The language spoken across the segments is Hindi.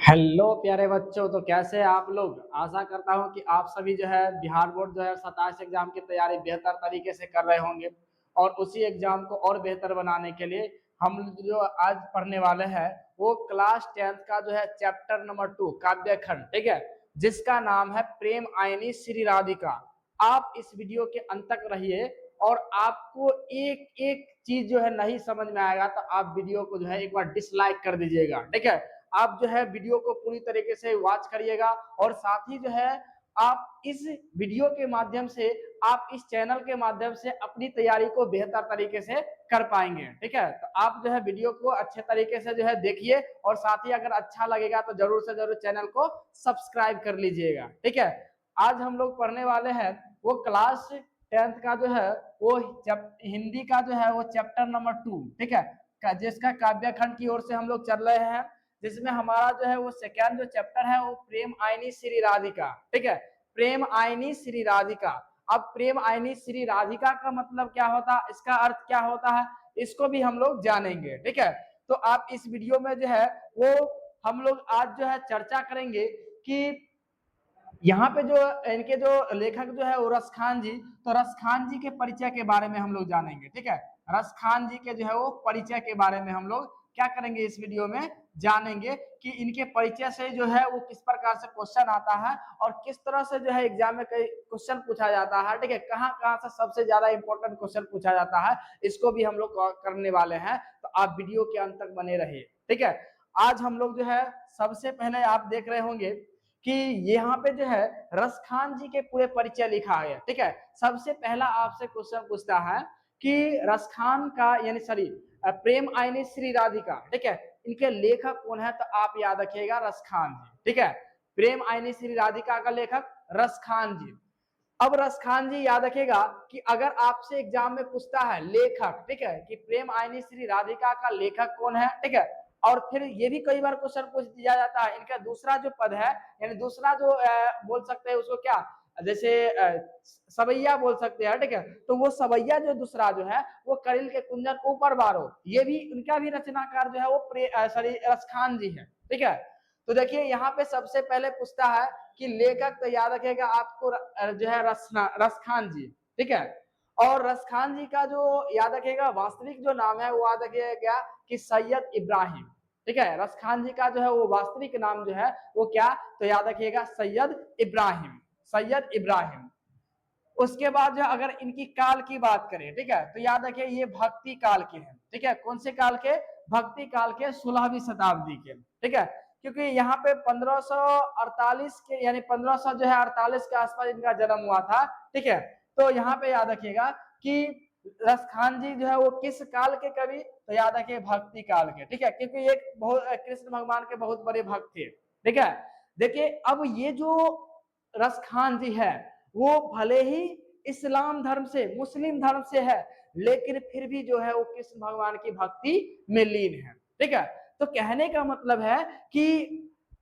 हेलो प्यारे बच्चों, तो कैसे हैं आप लोग। आशा करता हूं कि आप सभी जो है बिहार बोर्ड 2027 एग्जाम की तैयारी बेहतर तरीके से कर रहे होंगे। और उसी एग्जाम को और बेहतर बनाने के लिए हम जो आज पढ़ने वाले हैं वो क्लास 10th का जो है चैप्टर नंबर 2 काव्य खंड, ठीक है, जिसका नाम है प्रेम आयनी श्री राधिका। आप इस वीडियो के अंत तक रहिए और आपको एक एक चीज जो है नहीं समझ में आएगा तो आप वीडियो को जो है एक बार डिसलाइक कर दीजिएगा, ठीक है। आप जो है वीडियो को पूरी तरीके से वॉच करिएगा और साथ ही जो है आप इस वीडियो के माध्यम से, आप इस चैनल के माध्यम से अपनी तैयारी को बेहतर तरीके से कर पाएंगे, ठीक है। तो आप जो है वीडियो को अच्छे तरीके से जो है देखिए और साथ ही अगर अच्छा लगेगा तो जरूर से जरूर चैनल को सब्सक्राइब कर लीजिएगा, ठीक है। आज हम लोग पढ़ने वाले हैं वो क्लास 10th का जो है वो हिंदी का जो है वो चैप्टर नंबर 2, ठीक है, जिसका काव्य खंड की ओर से हम लोग चल रहे हैं, जिसमें हमारा जो है वो सेकेंड जो चैप्टर है वो प्रेम आयनी श्री राधिका, ठीक है। प्रेम आयनी श्री राधिका। अब प्रेम आयनी श्री राधिका का मतलब क्या होता है, इसका अर्थ क्या होता है, इसको भी हम लोग जानेंगे, ठीक है। तो आप इस वीडियो में जो है वो हम लोग आज जो है चर्चा करेंगे कि यहाँ पे जो इनके जो लेखक जो है वो रस खान जी, तो रस खान जी के परिचय के बारे में हम लोग जानेंगे, ठीक है। रस खान जी के जो है वो परिचय के बारे में हम लोग क्या करेंगे इस वीडियो में, जानेंगे कि इनके परिचय से जो है वो किस प्रकार से क्वेश्चन आता है और किस तरह से जो है एग्जाम में कई क्वेश्चन पूछा जाता है, ठीक है। कहाँ कहाँ से सबसे ज्यादा इंपॉर्टेंट क्वेश्चन पूछा जाता है, इसको भी हम लोग करने वाले हैं। तो आप वीडियो के अंत तक बने रहिए, ठीक है। आज हम लोग जो है सबसे पहले आप देख रहे होंगे कि यहाँ पे जो है रस खान जी के पूरे परिचय लिखा है, ठीक है। सबसे पहला आपसे क्वेश्चन पूछता है कि रस खान का यानी सॉरी प्रेम आयनी श्री राधिका, ठीक है, इनके लेखक कौन है, तो आप याद रखिएगा रस खान जी, ठीक है। प्रेम आयनी श्री राधिका का लेखक रस खान जी। अब रस खान जी याद रखेगा कि अगर आपसे एग्जाम में पूछता है लेखक, ठीक है, कि प्रेम आयनी श्री राधिका का लेखक कौन है, ठीक है, और फिर ये भी कई बार क्वेश्चन पूछ दिया जाता है इनका दूसरा जो पद है, यानी दूसरा जो बोल सकते हैं उसको क्या, जैसे सवैया बोल सकते हैं, ठीक है। तो वो सवैया जो दूसरा जो है वो करिल के कुंजन ऊपर बारो, ये भी उनका भी रचनाकार जो है वो सॉरी रस खान जी है, ठीक है। तो देखिए यहाँ पे सबसे पहले पूछता है कि लेखक, तो याद रखेगा आपको जो है रस खान जी, ठीक है। और रस खान जी का जो याद रखेगा वास्तविक जो नाम है वो याद रखिएगा कि सैयद इब्राहिम, ठीक है। रस खान जी का जो है वो वास्तविक नाम जो है वो क्या, तो याद रखिएगा सैयद इब्राहिम, सैयद इब्राहिम। उसके बाद जो अगर इनकी काल की बात करें, ठीक है, तो याद रखिए ये भक्ति काल के हैं, ठीक है। कौन से काल के, भक्ति काल के 16वीं शताब्दी के, ठीक है। क्योंकि यहाँ पे 1548 के यानी 1500 जो है 48 के आसपास इनका जन्म हुआ था, ठीक है। तो यहाँ पे याद रखिएगा कि रस खान जी जो है वो किस काल के कवि, तो याद रखिए भक्ति काल के, ठीक है, क्योंकि एक बहुत कृष्ण भगवान के बहुत बड़े भक्त थे, ठीक है। देखिए अब ये जो रस खान जी है वो भले ही इस्लाम धर्म से, मुस्लिम धर्म से है, लेकिन फिर भी जो है वो कृष्ण भगवान की भक्ति में लीन है, ठीक है। तो कहने का मतलब है कि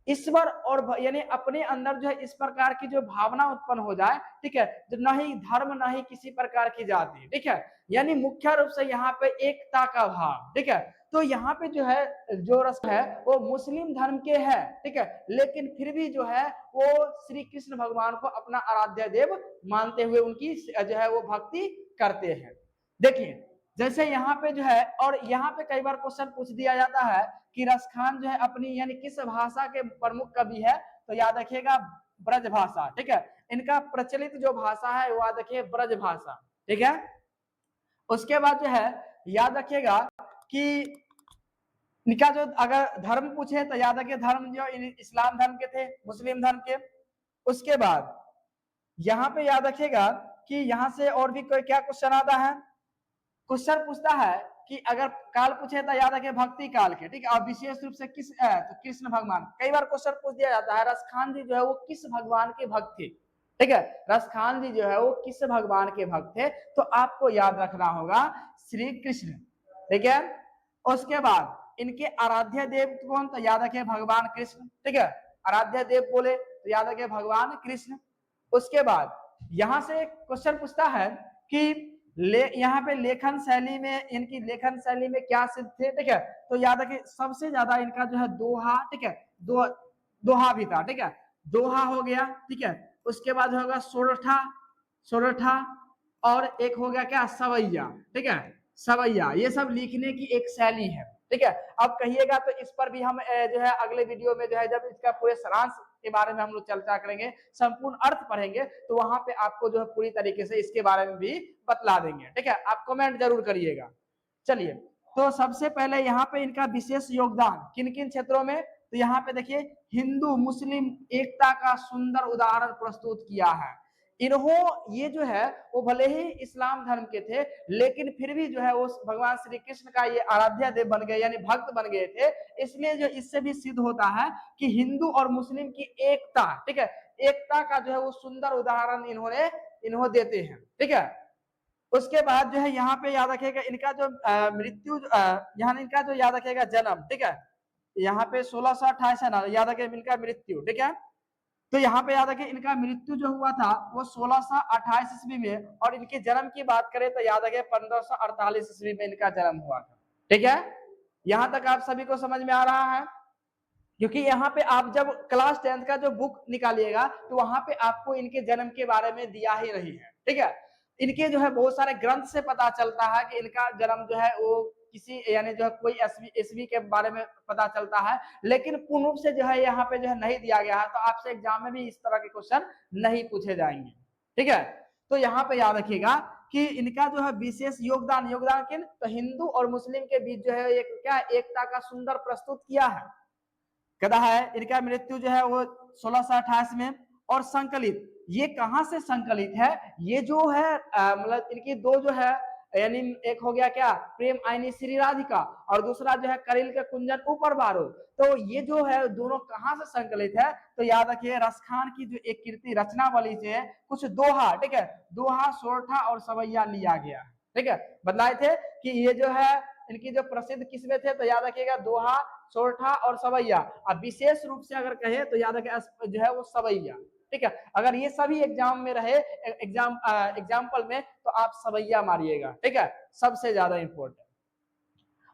ईश्वर और यानी अपने अंदर जो है इस प्रकार की जो भावना उत्पन्न हो जाए, ठीक है, जो ना ही धर्म ना ही किसी प्रकार की जाति, ठीक है, यानी मुख्य रूप से यहाँ पे एकता का भाव, ठीक है। तो यहाँ पे जो है जो रस है वो मुस्लिम धर्म के है, ठीक है, लेकिन फिर भी जो है वो श्री कृष्ण भगवान को अपना आराध्य देव मानते हुए उनकी जो है वो भक्ति करते हैं। देखिए जैसे यहाँ पे जो है, और यहाँ पे कई बार क्वेश्चन पूछ दिया जाता है कि रस खान जो है अपनी यानी किस भाषा के प्रमुख कवि है, तो याद रखिएगा ब्रज भाषा, ठीक है। इनका प्रचलित जो भाषा है वो याद रखिए ब्रज भाषा, ठीक है। उसके बाद जो है याद रखिएगा कि इनका जो अगर धर्म पूछे तो याद रखिए धर्म जो इस्लाम धर्म के थे, मुस्लिम धर्म के। उसके बाद यहाँ पे याद रखिएगा कि यहाँ से और भी कोई क्या क्वेश्चन आता है, क्वेश्चन पूछता है कि अगर काल पूछे तो याद रखिए भक्ति काल के, ठीक है, और विशेष रूप से किस तो कृष्ण भगवान। कई बार क्वेश्चन पूछ दिया जाता है रस खान जी जो है वो किस भगवान के भक्त थे, ठीक है, रस खान जी जो है वो किस भगवान के भक्त थे, तो आपको याद रखना होगा श्री कृष्ण, ठीक है। उसके बाद इनके आराध्य देव कौन, तो याद रखिए भगवान कृष्ण, ठीक है। आराध्य देव बोले तो याद रखिए भगवान कृष्ण। उसके बाद यहां से क्वेश्चन पूछता है कि यहाँ पे लेखन शैली में, इनकी लेखन शैली में क्या सिद्ध थे, ठीक है, तो याद रखिए सबसे ज्यादा इनका जो है दोहा, ठीक है, दोहा भी था, ठीक है, दोहा हो गया, ठीक है। उसके बाद होगा सोरठा, सोरठा, और एक हो गया क्या, सवैया, ठीक है, सवैया। ये सब लिखने की एक शैली है, ठीक है। अब कहिएगा तो इस पर भी हम जो है अगले वीडियो में जो है जब इसका पूरे सारांश के बारे में हम लोग चर्चा करेंगे, संपूर्ण अर्थ पढ़ेंगे, तो वहां पे आपको जो है पूरी तरीके से इसके बारे में भी बतला देंगे, ठीक है। आप कमेंट जरूर करिएगा। चलिए, तो सबसे पहले यहाँ पे इनका विशेष योगदान किन किन क्षेत्रों में, तो यहाँ पे देखिए हिंदू मुस्लिम एकता का सुंदर उदाहरण प्रस्तुत किया है। इन्हों ये जो है वो भले ही इस्लाम धर्म के थे, लेकिन फिर भी जो है वो भगवान श्री कृष्ण का ये आराध्य देव बन गए, यानी भक्त बन गए थे। इसलिए जो इससे भी सिद्ध होता है कि हिंदू और मुस्लिम की एकता, ठीक है, एकता का जो है वो सुंदर उदाहरण इन्हों देते हैं, ठीक है। उसके बाद जो है यहाँ पे याद रखिएगा इनका जो मृत्यु, यहाँ इनका जो याद रखिएगा जन्म, ठीक है, यहाँ पे 1628 है ना, याद रखिए इनका मृत्यु, ठीक है। तो यहाँ पे याद रखिए इनका मृत्यु जो हुआ था वो 1628 ईस्वी में, और इनके जन्म की बात करें तो याद रखिए 1548 ईस्वी में इनका जन्म हुआ था, ठीक है। यहाँ तक आप सभी को समझ में आ रहा है? क्योंकि यहाँ पे आप जब क्लास 10th का जो बुक निकालिएगा तो वहां पे आपको इनके जन्म के बारे में दिया ही नहीं है, ठीक है। इनके जो है बहुत सारे ग्रंथ से पता चलता है कि इनका जन्म जो है वो किसी, यानी जो है कोई ईस्वी के बारे में पता चलता है, लेकिन पूर्ण रूप से जो है यहाँ पे जो है नहीं दिया गया है। तो आपसे एग्जाम में भी इस तरह के क्वेश्चन नहीं पूछे जाएंगे, ठीक है। तो यहाँ पे याद रखिएगा कि इनका जो है विशेष योगदान, योगदान किन, तो हिंदू और मुस्लिम के बीच जो है एक क्या एकता का सुंदर प्रस्तुत किया है। कहता है इनका मृत्यु जो है वो 1628 में, और संकलित, ये कहां से संकलित है, ये जो है मतलब इनकी दो जो है, यानी एक हो गया क्या, प्रेम आईनी श्री राधिका, और दूसरा जो है करील के कुंजन ऊपर बारो। तो ये जो है दोनों कहां से संकलित है, तो याद रखिए रसखान की जो एक कीर्ति रचनावली से कुछ दोहा, ठीक है, दोहा, सोरठा और सवैया लिया गया, ठीक है। बतलाए थे कि ये जो है इनकी जो प्रसिद्ध किस्में थे, तो याद रखिएगा दोहा, सोरठा और सवैया। अब विशेष रूप से अगर कहे तो याद रखिए जो है वो सवैया, ठीक है। अगर ये सभी एग्जाम में रहे, एग्जाम्पल में, तो आप सवैया मारिएगा, ठीक है, सबसे ज्यादा इंपॉर्टेंट।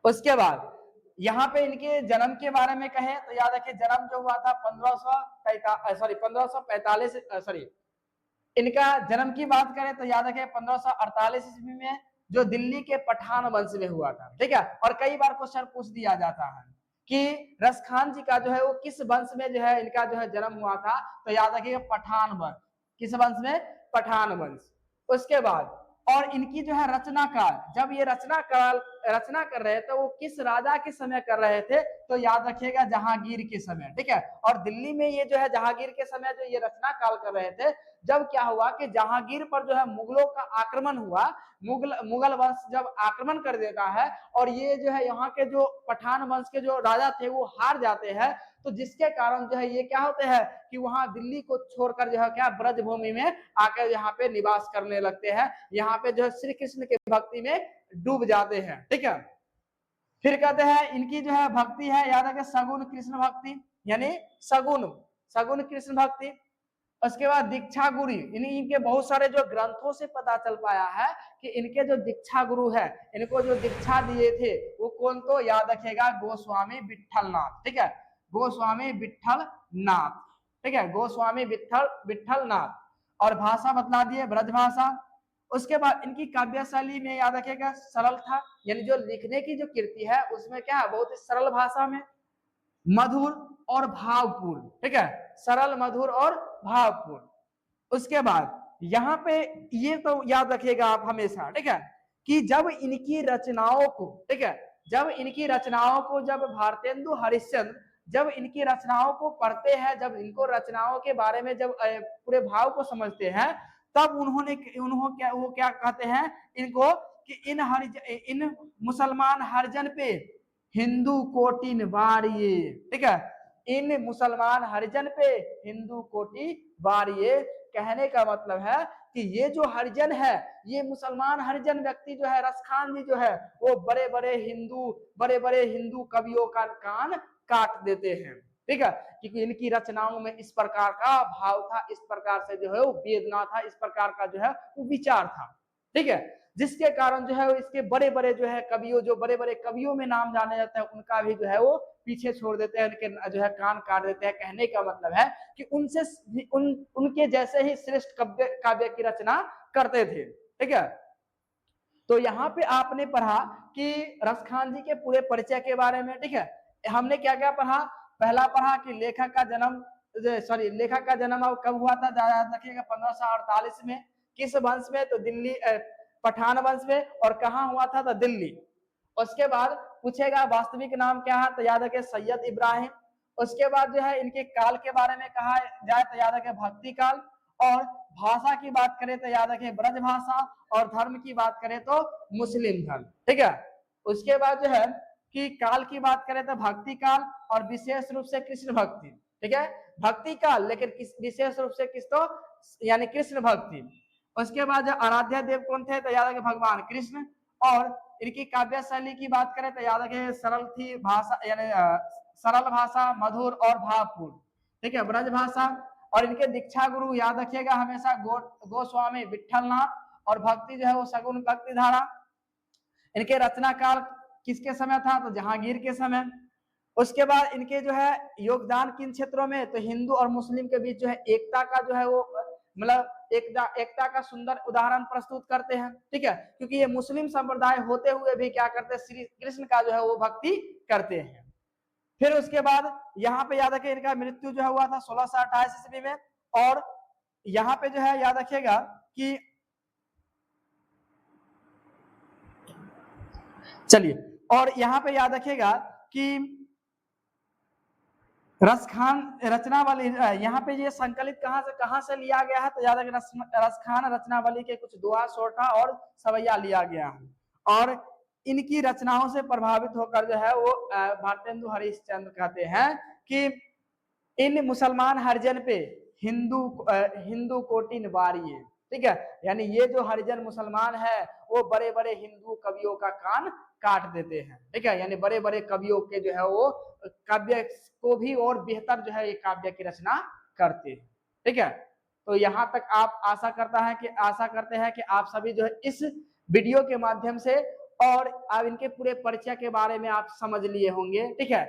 उसके बाद यहाँ पे इनके जन्म के बारे में कहे तो याद रखिए जन्म जो हुआ था 1545, सॉरी, इनका जन्म की बात करें तो याद रखें 1548 ईस्वी में, जो दिल्ली के पठान वंश में हुआ था, ठीक है। और कई बार क्वेश्चन पूछ दिया जाता है कि रसखान जी का जो है वो किस वंश में जो है इनका जो है जन्म हुआ था, तो याद रखिएगा पठान वंश, किस वंश में, पठान वंश। उसके बाद और इनकी जो है रचना काल, जब ये रचना कर रहे थे वो किस राजा के समय कर रहे थे, तो याद रखिएगा जहांगीर के समय, ठीक है। और दिल्ली में ये जो है जहांगीर के समय जो ये रचना काल कर रहे थे, जब क्या हुआ कि जहांगीर पर जो है मुगलों का आक्रमण हुआ, मुगल वंश जब आक्रमण कर देता है और ये जो है यहाँ के जो पठान वंश के जो राजा थे वो हार जाते हैं, तो जिसके कारण जो है ये क्या होते हैं कि वहां दिल्ली को छोड़कर जो है क्या ब्रजभूमि में आकर यहाँ पे निवास करने लगते हैं, यहाँ पे जो है श्री कृष्ण के भक्ति में डूब जाते हैं, ठीक है। फिर कहते हैं इनकी जो है भक्ति है, याद है सगुन कृष्ण भक्ति, यानी सगुन सगुन कृष्ण भक्ति। उसके बाद दीक्षा गुरु, इनके बहुत सारे जो ग्रंथों से पता चल पाया है कि इनके जो दीक्षा गुरु है, इनको जो दीक्षा दिए थे वो कौन, तो याद रखिएगा गोस्वामी विट्ठल नाथ, ठीक है, गोस्वामी विट्ठल नाथ, ठीक है, गोस्वामी विट्ठल नाथ। और भाषा बतला दिए ब्रज भाषा। उसके बाद इनकी काव्य शैली में याद रखिएगा सरल था, यानी जो लिखने की जो कीर्ति है उसमें क्या है, बहुत ही सरल भाषा में, मधुर और भावपूर्ण, ठीक है, सरल, मधुर और भावपूर्ण। उसके बाद यहाँ पे ये तो याद रखिएगा आप हमेशा, ठीक है, कि जब इनकी रचनाओं को, ठीक है, जब इनकी रचनाओं को जब भारतेंदु हरिश्चंद्र जब इनकी रचनाओं को पढ़ते हैं, जब इनको रचनाओं के बारे में जब पूरे भाव को समझते हैं, तब वो क्या कहते हैं इनको कि इन मुसलमान हरिजन पे हिंदू कोटि वारिये, ठीक है, इन मुसलमान हरिजन पे हिंदू कोटि वारिये। कहने का मतलब है कि ये जो हरिजन है, ये मुसलमान हरिजन व्यक्ति जो है रसखान जी जो है वो बड़े बड़े हिंदू कवियों का कान काट देते हैं, ठीक है, क्योंकि इनकी रचनाओं में इस प्रकार का भाव था, इस प्रकार से जो है वो वेदना था, इस प्रकार का जो है वो विचार था, ठीक है। जिसके कारण जो है वो इसके बड़े बड़े जो है कवियों, जो बड़े बड़े कवियों में नाम जाने जाते हैं, उनका भी जो है वो पीछे छोड़ देते हैं, उनके जो है कान काट देते हैं। कहने का मतलब है कि उनसे उनके जैसे ही श्रेष्ठ काव्य की रचना करते थे। ठीक है, तो यहाँ पे आपने पढ़ा कि रसखान जी के पूरे परिचय के बारे में। ठीक है, हमने क्या क्या पढ़ा? पहला पढ़ा कि लेखक का जन्म, सॉरी, लेखक का जन्म अब कब हुआ था? देखिएगा 1548 में। किस वंश में? तो दिल्ली, पठान वंश में। और कहाँ हुआ था? तो दिल्ली। उसके बाद पूछेगा वास्तविक नाम क्या है? तो याद रखे सैयद इब्राहिम। उसके बाद जो है इनके काल के बारे में कहा जाए तो याद रखे भक्ति काल। और भाषा की बात करें तो याद रखे ब्रज भाषा। और धर्म की बात करें तो मुस्लिम धर्म। ठीक है, उसके बाद जो है कि काल की बात करें तो भक्ति काल, और विशेष रूप से कृष्ण भक्ति। ठीक है, भक्ति काल, लेकिन विशेष रूप से किस तो यानी कृष्ण भक्ति। उसके बाद जो आराध्य देव कौन थे? तो याद रखे भगवान कृष्ण। और इनकी काव्य शैली की बात करें तो याद रखे सरल थी भाषा, यानी सरल भाषा, मधुर और भावपूर्ण। ठीक है, ब्रज भाषा। और इनके दीक्षा गुरु याद रखिएगा हमेशा गोस्वामी विठलनाथ। और भक्ति जो है वो सगुन भक्ति धारा। इनके रचना काल किसके समय था? तो जहांगीर के समय। उसके बाद इनके जो है योगदान किन क्षेत्रों में? तो हिंदू और मुस्लिम के बीच जो है एकता का जो है वो मतलब एकता का सुंदर उदाहरण प्रस्तुत करते हैं। ठीक है, क्योंकि ये मुस्लिम संप्रदाय होते हुए भी क्या करते हैं? श्री कृष्ण का जो है वो भक्ति करते हैं। फिर उसके बाद यहाँ पे याद रखिए इनका मृत्यु जो है हुआ था 1628 ईस्वी में। और यहाँ पे जो है याद रखिएगा कि चलिए, और यहाँ पे याद रखिएगा कि रसखान रचनावली, यहाँ पे ये संकलित कहाँ से लिया गया है? तो याद रखिए रसखान रचनावली के कुछ दोहा, सोठा और सवैया लिया गया है। और इनकी रचनाओं से प्रभावित होकर जो है वो भारतेंदु हरिश्चंद्र कहते हैं कि इन मुसलमान हरिजन पे हिंदू कोटिन वारिये। ठीक है, यानी ये जो हरिजन मुसलमान है वो बड़े बड़े हिंदू कवियों का कान काट देते हैं। ठीक है, यानी बड़े बड़े कवियों के जो है वो काव्य को भी और बेहतर जो है ये काव्य की रचना करते हैं। ठीक है, तो यहाँ तक आप आशा करते हैं कि आप सभी जो है इस वीडियो के माध्यम से और अब इनके पूरे परिचय के बारे में आप समझ लिए होंगे। ठीक है,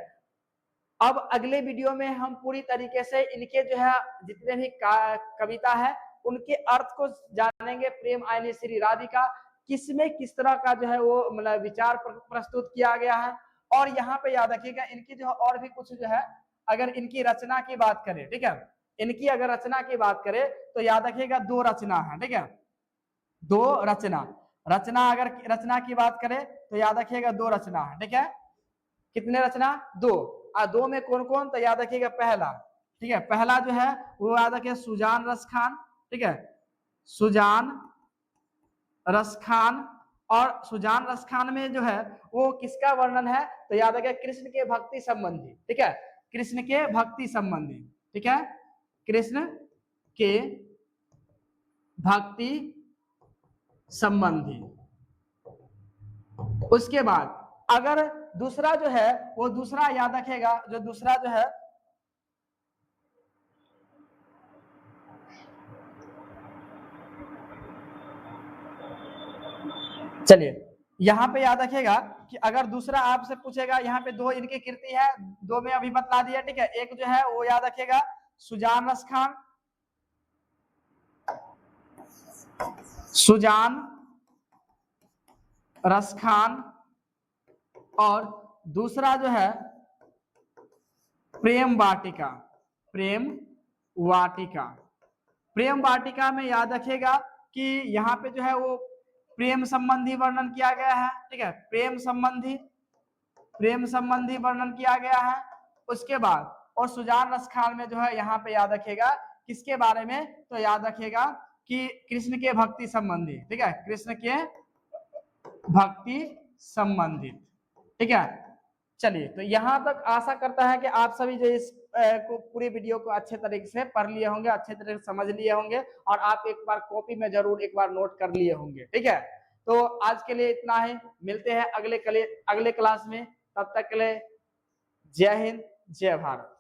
अब अगले वीडियो में हम पूरी तरीके से इनके जो है जितने भी कविता है उनके अर्थ को जानेंगे। प्रेम आयनी श्री राधिका किसमें किस तरह का जो है वो मतलब विचार प्रस्तुत किया गया है। और यहाँ पे याद रखिएगा इनकी जो है और भी कुछ जो है, अगर इनकी रचना की बात करें, ठीक है, इनकी अगर रचना की बात करें तो याद रखिएगा 2 रचना है। ठीक है, 2 रचना अगर रचना की बात करें तो याद रखिएगा 2 रचना है। ठीक है, कितने रचना? 2। 2 में कौन कौन? तो याद रखिएगा पहला, ठीक है, पहला जो है वो याद रखिए सुजान रसखान। ठीक है, सुजान रसखान। और सुजान रसखान में जो है वो किसका वर्णन है? तो याद रखिए कृष्ण के भक्ति संबंधी। ठीक है, कृष्ण के भक्ति संबंधी। ठीक है, कृष्ण के भक्ति संबंधी। उसके बाद अगर दूसरा जो है वो दूसरा याद रखेगा, जो दूसरा जो है चलिए यहाँ पे याद रखेगा कि अगर दूसरा आपसे पूछेगा, यहाँ पे 2 इनकी कृति है, 2 में अभी बतला दिया। ठीक है, एक जो है वो याद रखेगा सुजान रसखान, सुजान रसखान। और दूसरा जो है प्रेम वाटिका। प्रेम वाटिका। प्रेम वाटिका में याद रखेगा कि यहाँ पे जो है वो प्रेम संबंधी वर्णन किया गया है। ठीक है, प्रेम संबंधी वर्णन किया गया है। उसके बाद और सुजान रसखान में जो है यहाँ पे याद रखेगा किसके बारे में? तो याद रखेगा कि कृष्ण के भक्ति संबंधी। ठीक है, कृष्ण के भक्ति संबंधित। ठीक है, चलिए, तो यहाँ तक आशा करता है कि आप सभी जो इस पूरी वीडियो को अच्छे तरीके से पढ़ लिए होंगे, अच्छे तरीके से समझ लिए होंगे, और आप एक बार कॉपी में जरूर एक बार नोट कर लिए होंगे। ठीक है, तो आज के लिए इतना ही, मिलते हैं अगले क्लास में। तब तक के लिए जय हिंद, जय भारत।